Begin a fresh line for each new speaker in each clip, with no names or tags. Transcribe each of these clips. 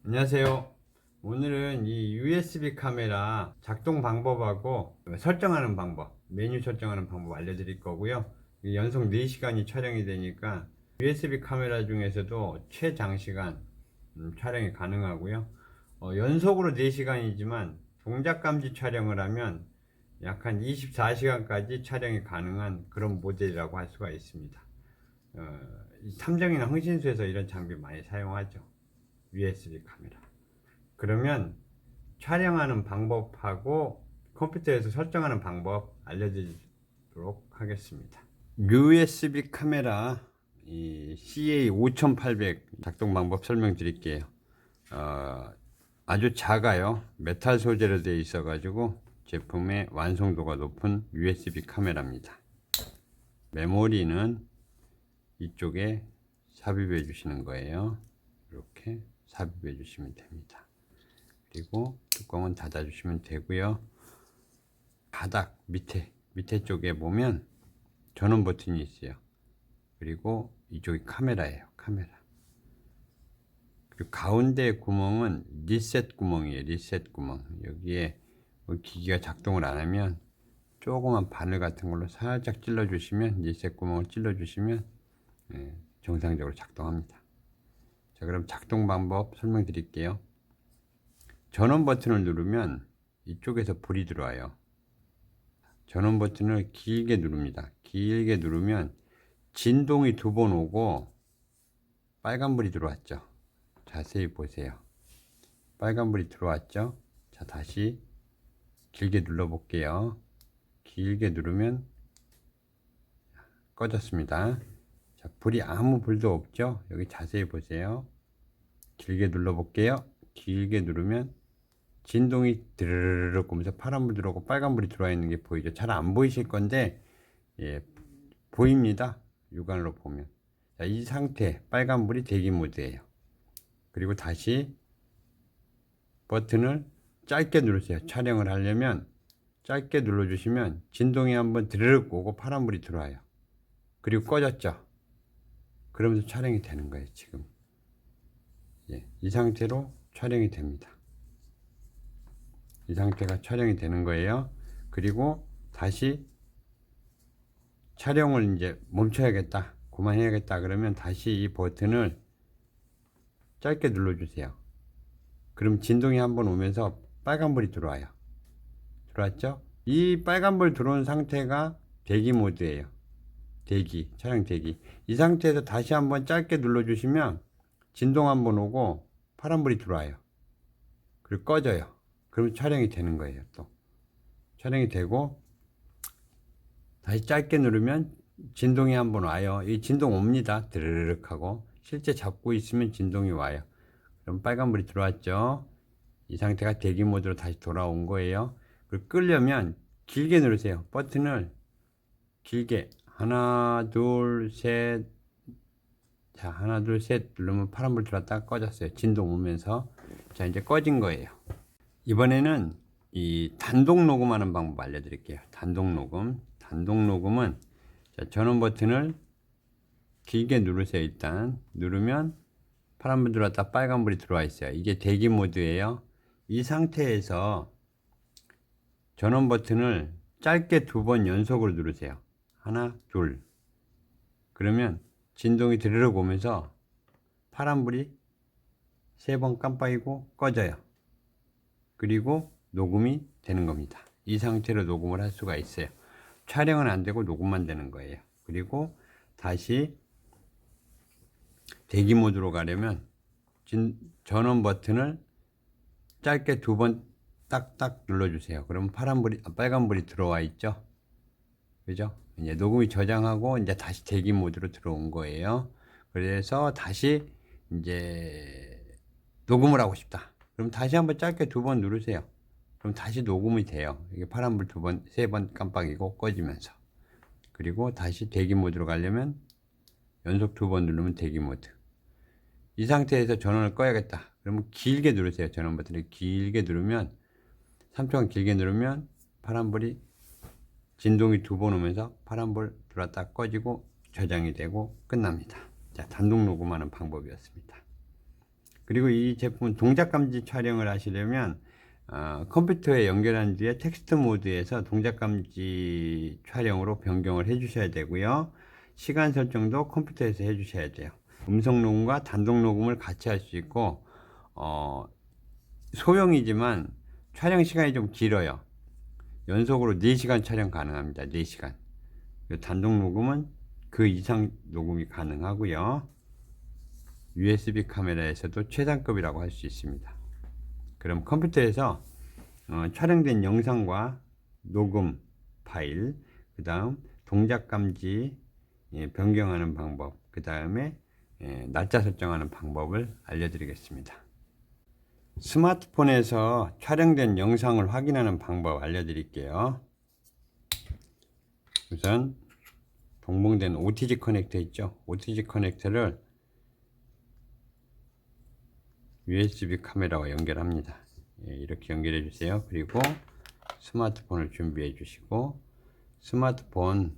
안녕하세요. 오늘은 이 USB 카메라 작동 방법하고 설정하는 방법, 메뉴 설정하는 방법 알려드릴 거고요. 연속 4시간이 촬영이 되니까 USB 카메라 중에서도 최장시간 촬영이 가능하고요. 연속으로 4시간이지만 동작 감지 촬영을 하면 약 한 24시간까지 촬영이 가능한 그런 모델이라고 할 수가 있습니다. 삼성이나 흥신소에서 이런 장비 많이 사용하죠. USB 카메라. 그러면 촬영하는 방법하고 컴퓨터에서 설정하는 방법 알려드리도록 하겠습니다. USB 카메라 CA5800 작동 방법 설명드릴게요. 아주 작아요. 메탈 소재로 되어 있어 가지고 제품의 완성도가 높은 USB 카메라입니다. 메모리는 이쪽에 삽입해 주시는 거예요. 이렇게 삽입해 주시면 됩니다. 그리고 뚜껑은 닫아 주시면 되고요. 바닥 밑에 쪽에 보면 전원 버튼이 있어요. 그리고 이쪽이 카메라예요. 카메라. 그리고 가운데 구멍은 리셋 구멍이에요. 리셋 구멍. 여기에 기기가 작동을 안 하면 조그만 바늘 같은 걸로 살짝 찔러 주시면, 리셋 구멍을 찔러 주시면 정상적으로 작동합니다. 자, 그럼 작동 방법 설명드릴게요. 전원 버튼을 누르면 이쪽에서 불이 들어와요. 전원 버튼을 길게 누릅니다. 길게 누르면 진동이 2번 오고 빨간불이 들어왔죠. 자세히 보세요. 빨간불이 들어왔죠. 자, 다시 길게 눌러 볼게요. 길게 누르면 꺼졌습니다. 자, 불이 아무 불도 없죠. 여기 자세히 보세요. 길게 눌러 볼게요. 길게 누르면 진동이 드르륵 오면서 파란불 들어오고 빨간불이 들어와 있는 게 보이죠. 잘 안 보이실 건데 보입니다. 육안으로 보면. 자, 이 상태 빨간불이 대기 모드예요. 그리고 다시 버튼을 짧게 누르세요. 촬영을 하려면 짧게 눌러주시면 진동이 한번 드르륵 오고 파란불이 들어와요. 그리고 꺼졌죠. 그러면서 촬영이 되는 거예요. 지금 이 상태로 촬영이 됩니다. 이 상태가 촬영이 되는 거예요. 그리고 다시 촬영을 이제 멈춰야겠다, 그만해야겠다 그러면 다시 이 버튼을 짧게 눌러주세요. 그럼 진동이 한번 오면서 빨간불이 들어와요. 들어왔죠? 이 빨간불 들어온 상태가 대기 모드예요. 대기, 촬영 대기. 이 상태에서 다시 한번 짧게 눌러주시면 진동 한번 오고 파란불이 들어와요. 그리고 꺼져요. 그러면 촬영이 되는 거예요. 또 촬영이 되고 다시 짧게 누르면 진동이 한번 와요. 이 진동 옵니다. 드르륵 하고 실제 잡고 있으면 진동이 와요. 그럼 빨간불이 들어왔죠. 이 상태가 대기 모드로 다시 돌아온 거예요. 그걸 끄려면 길게 누르세요. 버튼을 길게 하나 둘 셋. 자, 하나 둘 셋 누르면 파란불 들어왔다가 꺼졌어요. 진동 오면서. 자, 이제 꺼진 거예요. 이번에는 이 단독 녹음하는 방법 알려드릴게요. 단독 녹음은 자, 전원 버튼을 길게 누르세요. 일단 누르면 파란불 들어왔다 빨간불이 들어와 있어요. 이게 대기 모드예요. 이 상태에서 전원 버튼을 짧게 2번 연속으로 누르세요. 하나 둘. 그러면 진동이 드르륵 오면서 파란불이 3번 깜빡이고 꺼져요. 그리고 녹음이 되는 겁니다. 이 상태로 녹음을 할 수가 있어요. 촬영은 안 되고 녹음만 되는 거예요. 그리고 다시 대기 모드로 가려면 전원 버튼을 짧게 2번 딱딱 눌러주세요. 그러면 빨간불이 들어와 있죠. 그죠? 이제 녹음이 저장하고 이제 다시 대기 모드로 들어온 거예요. 그래서 다시 이제 녹음을 하고 싶다. 그럼 다시 한번 짧게 2번 누르세요. 그럼 다시 녹음이 돼요. 이게 파란불 2번, 3번 깜빡이고 꺼지면서. 그리고 다시 대기 모드로 가려면 연속 2번 누르면 대기 모드. 이 상태에서 전원을 꺼야겠다. 그러면 길게 누르세요. 전원 버튼을 길게 누르면 3초간 길게 누르면 파란불이 진동이 2번 오면서 파란불 들어왔다 꺼지고 저장이 되고 끝납니다. 자, 단독 녹음하는 방법이었습니다. 그리고 이 제품 동작 감지 촬영을 하시려면 컴퓨터에 연결한 뒤에 텍스트 모드에서 동작 감지 촬영으로 변경을 해 주셔야 되고요. 시간 설정도 컴퓨터에서 해 주셔야 돼요. 음성 녹음과 단독 녹음을 같이 할 수 있고 소형이지만 촬영 시간이 좀 길어요. 연속으로 4시간 촬영 가능합니다. 4시간. 단독 녹음은 그 이상 녹음이 가능하고요. USB 카메라에서도 최상급이라고 할 수 있습니다. 그럼 컴퓨터에서 촬영된 영상과 녹음 파일, 그 다음 동작 감지 변경하는 방법, 그 다음에 날짜 설정하는 방법을 알려드리겠습니다. 스마트폰에서 촬영된 영상을 확인하는 방법 알려드릴게요. 우선 동봉된 OTG 커넥터 있죠? OTG 커넥터를 USB 카메라와 연결합니다. 이렇게 연결해 주세요. 그리고 스마트폰을 준비해 주시고 스마트폰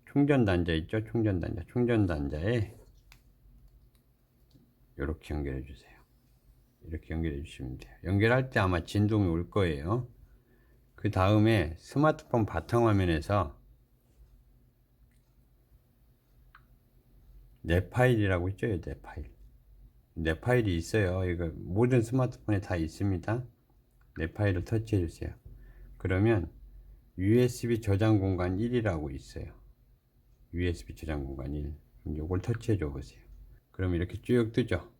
충전 단자 있죠? 충전 단자에 이렇게 연결해 주세요. 이렇게 연결해 주시면 돼요. 연결할 때 아마 진동이 올 거예요. 그 다음에 스마트폰 바탕화면에서 내 파일이라고 있죠? 내 파일. 내 파일이 있어요. 이거 모든 스마트폰에 다 있습니다. 내 파일을 터치해 주세요. 그러면 USB 저장 공간 1이라고 있어요. USB 저장 공간 1. 그럼 이걸 터치해 줘 보세요. 그럼 이렇게 쭉 뜨죠.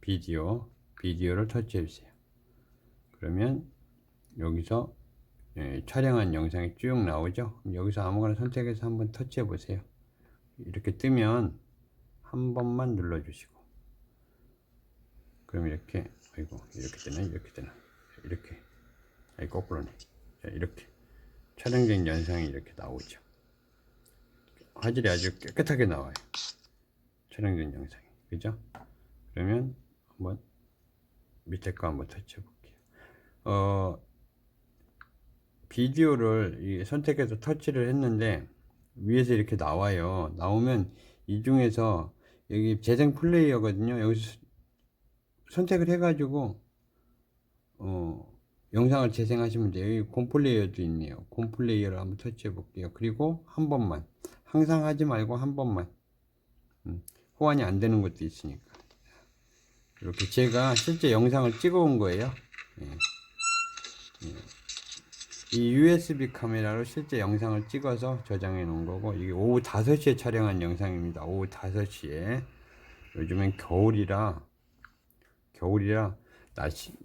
비디오를 터치해 주세요. 그러면 여기서 촬영한 영상이 쭉 나오죠. 여기서 아무거나 선택해서 한번 터치해 보세요. 이렇게 뜨면 한 번만 눌러 주시고, 그럼 이렇게 이렇게 되나 이렇게 거꾸로네. 자, 이렇게 촬영된 영상이 이렇게 나오죠. 화질이 아주 깨끗하게 나와요. 촬영된 영상이, 그죠? 그러면 한번 밑에 거 한번 터치해 볼게요. 비디오를 선택해서 터치를 했는데 위에서 이렇게 나와요. 나오면 이 중에서 여기 재생 플레이어거든요. 여기서 선택을 해가지고 영상을 재생하시면 돼요. 여기 곰플레이어도 있네요. 곰플레이어를 한번 터치해 볼게요. 그리고 한 번만, 항상 하지 말고 한 번만. 호환이 안 되는 것도 있으니까. 이렇게 제가 실제 영상을 찍어 온 거예요. 이 USB 카메라로 실제 영상을 찍어서 저장해 놓은 거고, 이게 오후 5시에 촬영한 영상입니다. 오후 5시에. 요즘엔 겨울이라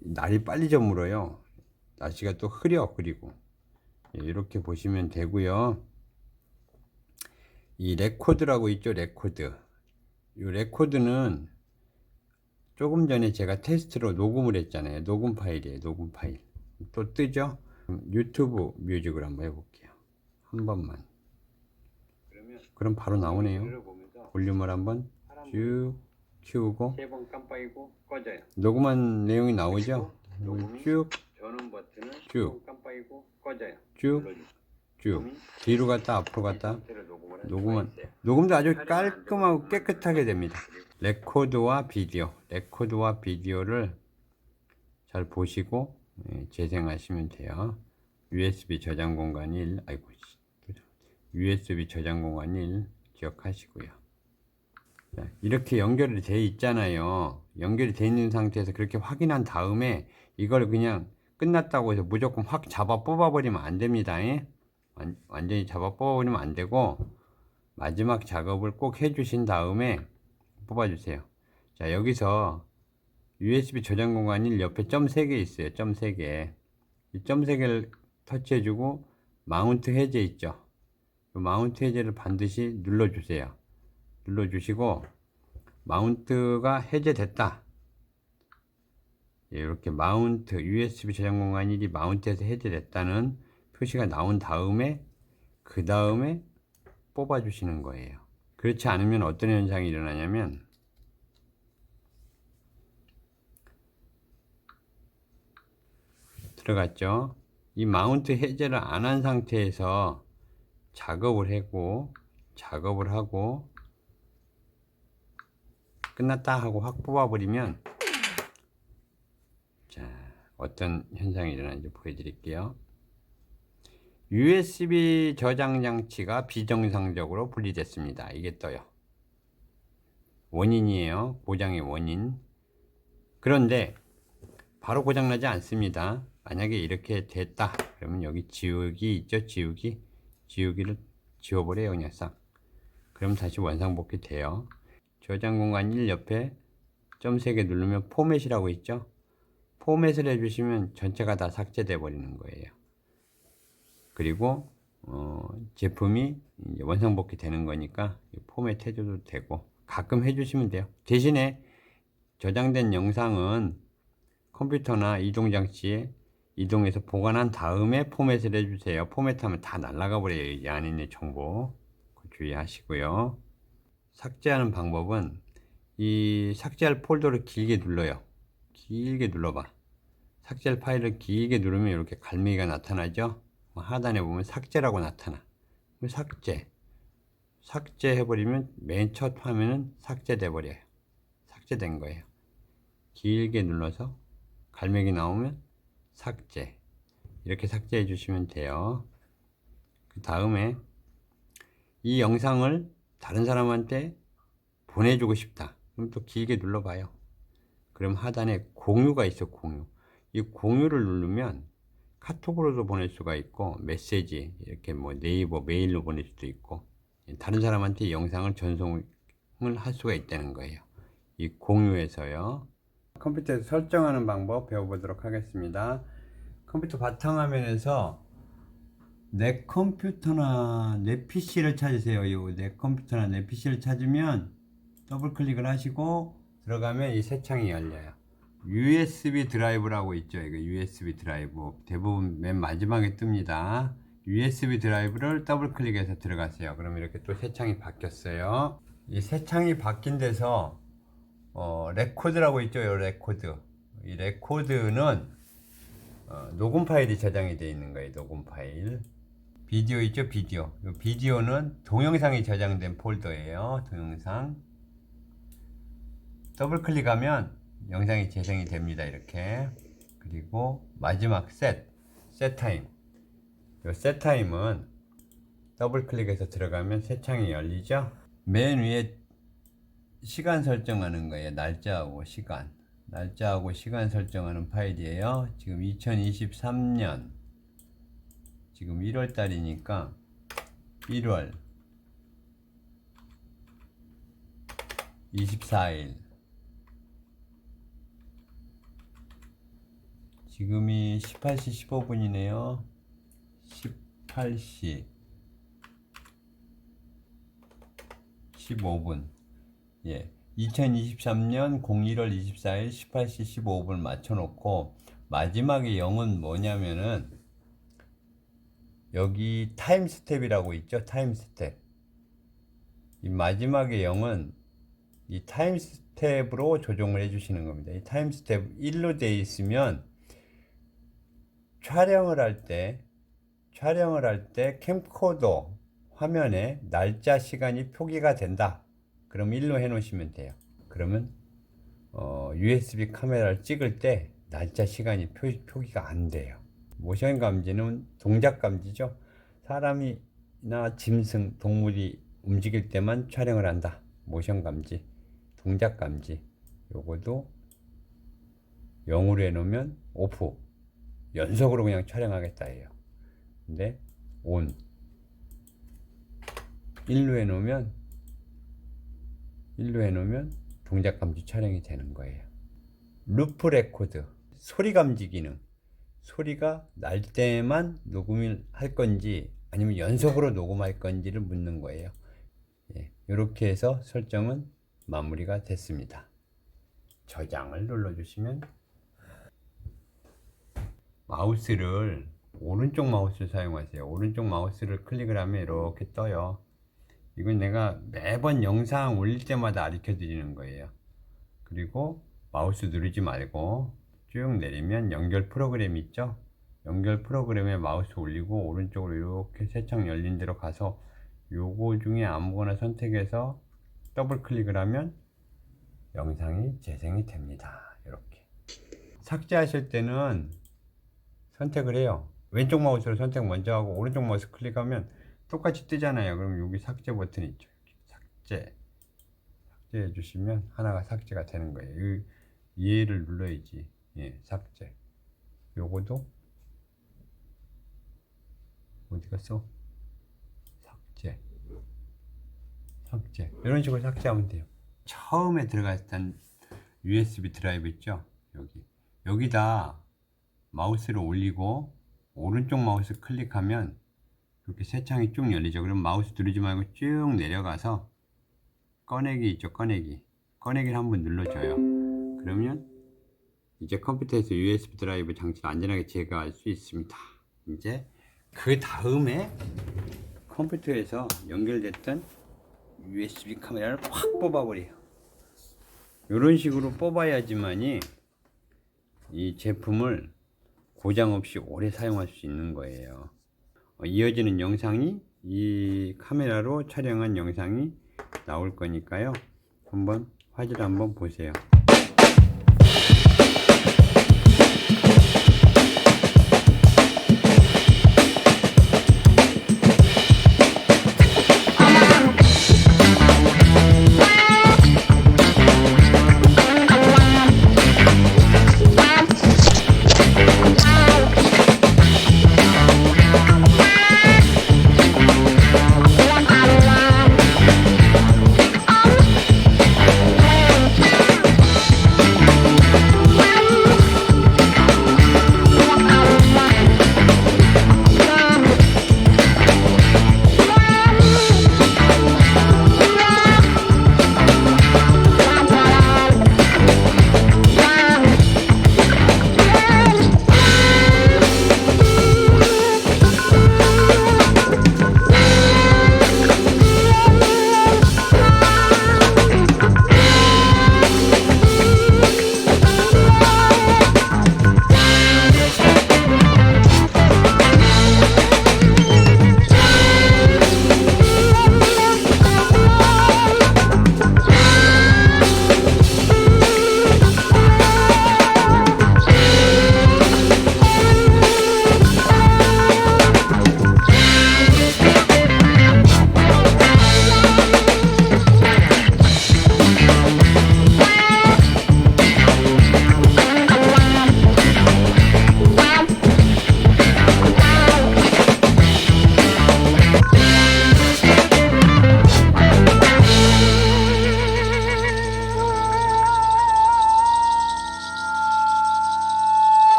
날이 빨리 저물어요. 날씨가 또 흐려. 그리고 이렇게 보시면 되고요. 이 레코드라고 있죠. 레코드. 이 레코드는 조금 전에 제가 테스트로 녹음을 했잖아요. 녹음 파일이에요. 녹음 파일. 또 뜨죠. 유튜브 뮤직을 한번 해볼게요. 한 번만. 그럼 바로 나오네요. 볼륨을 한번 쭉 키우고
3번 깜빡이고 꺼져요.
녹음한 내용이 나오죠. 쭉
깜빡이고 꺼져요.
쭉 뒤로 갔다 앞으로 갔다 녹음도 아주 깔끔하고 깨끗하게 됩니다. 레코드와 비디오를 잘 보시고 재생하시면 돼요. USB 저장 공간 1 USB 저장 공간 1 기억하시고요. 자, 이렇게 연결이 돼 있잖아요. 연결이 돼 있는 상태에서 그렇게 확인한 다음에 이걸 그냥 끝났다고 해서 무조건 확 잡아 뽑아 버리면 안 됩니다. 완전히 잡아 뽑아 버리면 안 되고 마지막 작업을 꼭 해 주신 다음에 뽑아 주세요. 자, 여기서 USB 저장 공간 1 옆에 점 3개 있어요. 점 3개. 이 점 3개를 터치해 주고 마운트 해제 있죠. 이 마운트 해제를 반드시 눌러 주세요. 눌러 주시고 마운트가 해제됐다. 이렇게 마운트 USB 저장 공간 1이 마운트에서 해제됐다는 표시가 나온 다음에 그 다음에 뽑아 주시는 거예요. 그렇지 않으면 어떤 현상이 일어나냐면 들어갔죠. 이 마운트 해제를 안 한 상태에서 작업을 하고 끝났다 하고 확 뽑아버리면 자, 어떤 현상이 일어나는지 보여드릴게요. USB 저장 장치가 비정상적으로 분리됐습니다. 이게 떠요. 원인이에요. 고장의 원인. 그런데 바로 고장나지 않습니다. 만약에 이렇게 됐다 그러면 여기 지우기 있죠. 지우기를 지워버려요. 그냥 싹. 그럼 다시 원상복귀 돼요. 저장 공간 1 옆에 점 3개 누르면 포맷이라고 있죠. 포맷을 해주시면 전체가 다 삭제돼 버리는 거예요. 그리고 제품이 이제 원상복귀 되는 거니까 포맷 해줘도 되고 가끔 해주시면 돼요. 대신에 저장된 영상은 컴퓨터나 이동장치에 이동해서 보관한 다음에 포맷을 해주세요. 포맷하면 다 날아가 버려요. 이 안에 있는 정보. 주의하시고요. 삭제하는 방법은 이 삭제할 폴더를 길게 눌러요. 길게 눌러봐. 삭제할 파일을 길게 누르면 이렇게 갈매기가 나타나죠. 하단에 보면 삭제라고 나타나. 삭제 해버리면 맨 첫 화면은 삭제돼 버려요. 삭제된 거예요. 길게 눌러서 갈매기 나오면 삭제. 이렇게 삭제해 주시면 돼요. 그 다음에 이 영상을 다른 사람한테 보내주고 싶다. 그럼 또 길게 눌러봐요. 그럼 하단에 공유가 있어. 공유. 이 공유를 누르면 카톡으로도 보낼 수가 있고 메시지 이렇게 뭐 네이버 메일로 보낼 수도 있고 다른 사람한테 이 영상을 전송을 할 수가 있다는 거예요. 이 공유에서요. 컴퓨터에서 설정하는 방법 배워보도록 하겠습니다. 컴퓨터 바탕화면에서 내 컴퓨터나 내 PC를 찾으세요. 내 컴퓨터나 내 PC를 찾으면 더블 클릭을 하시고 들어가면 이 새 창이 열려요. USB 드라이브라고 있죠. 이거 USB 드라이브 대부분 맨 마지막에 뜹니다. USB 드라이브를 더블 클릭해서 들어가세요. 그럼 이렇게 또 새 창이 바뀌었어요. 이 새 창이 바뀐 데서 레코드라고 있죠. 이 레코드. 이 레코드는 녹음 파일이 저장이 되어 있는 거예요. 녹음 파일. 비디오 있죠. 비디오. 이 비디오는 동영상이 저장된 폴더예요. 동영상. 더블 클릭하면 영상이 재생이 됩니다. 이렇게. 그리고 마지막 셋 타임. 이 셋 타임은 더블 클릭해서 들어가면 새 창이 열리죠. 맨 위에 시간 설정하는 거예요. 날짜하고 시간. 날짜하고 시간 설정하는 파일이에요. 지금 2023년 지금 1월 달이니까 1월 24일 지금이 18시 15분이네요. 18시 15분. 예. 2023년 01월 24일 18시 15분 맞춰 놓고 마지막에 0은 뭐냐면은 여기 타임 스텝이라고 있죠. 타임 스텝. 이 마지막에 0은 이 타임 스텝으로 조정을 해 주시는 겁니다. 이 타임 스텝 1로 되어 있으면 촬영을 할 때 캠코더 화면에 날짜 시간이 표기가 된다. 그럼 1로 해 놓으시면 돼요. 그러면 USB 카메라를 찍을 때 날짜 시간이 표기가 안 돼요. 모션 감지는 동작 감지죠. 사람이나 짐승, 동물이 움직일 때만 촬영을 한다. 모션 감지, 동작 감지. 요거도 0으로 해 놓으면 오프. 연속으로 그냥 촬영하겠다 해요. 근데 온 1로 해 놓으면 동작 감지 촬영이 되는 거예요. 루프 레코드, 소리 감지 기능. 소리가 날 때만 녹음을 할 건지 아니면 연속으로 녹음할 건지를 묻는 거예요. 예, 이렇게 해서 설정은 마무리가 됐습니다. 저장을 눌러주시면 마우스를 오른쪽 마우스를 사용하세요. 오른쪽 마우스를 클릭을 하면 이렇게 떠요. 이건 내가 매번 영상 올릴 때마다 가르쳐 드리는 거예요. 그리고 마우스 누르지 말고 쭉 내리면 연결 프로그램 있죠. 연결 프로그램에 마우스 올리고 오른쪽으로 이렇게 새 창 열린 대로 가서 요거 중에 아무거나 선택해서 더블 클릭을 하면 영상이 재생이 됩니다. 이렇게 삭제하실 때는 선택을 해요. 왼쪽 마우스로 선택 먼저 하고 오른쪽 마우스 클릭하면 똑같이 뜨잖아요. 그럼 여기 삭제 버튼이 있죠. 삭제해 주시면 하나가 삭제가 되는 거예요. 얘를 눌러야지. 예, 삭제. 요거도 어디 갔어? 삭제. 이런 식으로 삭제하면 돼요. 처음에 들어갔던 USB 드라이브 있죠? 여기다 마우스를 올리고 오른쪽 마우스 클릭하면 이렇게 새 창이 쭉 열리죠. 그럼 마우스 누르지 말고 쭉 내려가서 꺼내기 있죠. 꺼내기를 한번 눌러줘요. 그러면 이제 컴퓨터에서 USB 드라이브 장치를 안전하게 제거할 수 있습니다. 이제 그 다음에 컴퓨터에서 연결됐던 USB 카메라를 확 뽑아버려요. 이런 식으로 뽑아야지만이 이 제품을 고장 없이 오래 사용할 수 있는 거예요. 이어지는 영상이 이 카메라로 촬영한 영상이 나올 거니까요. 한번 화질 한번 보세요.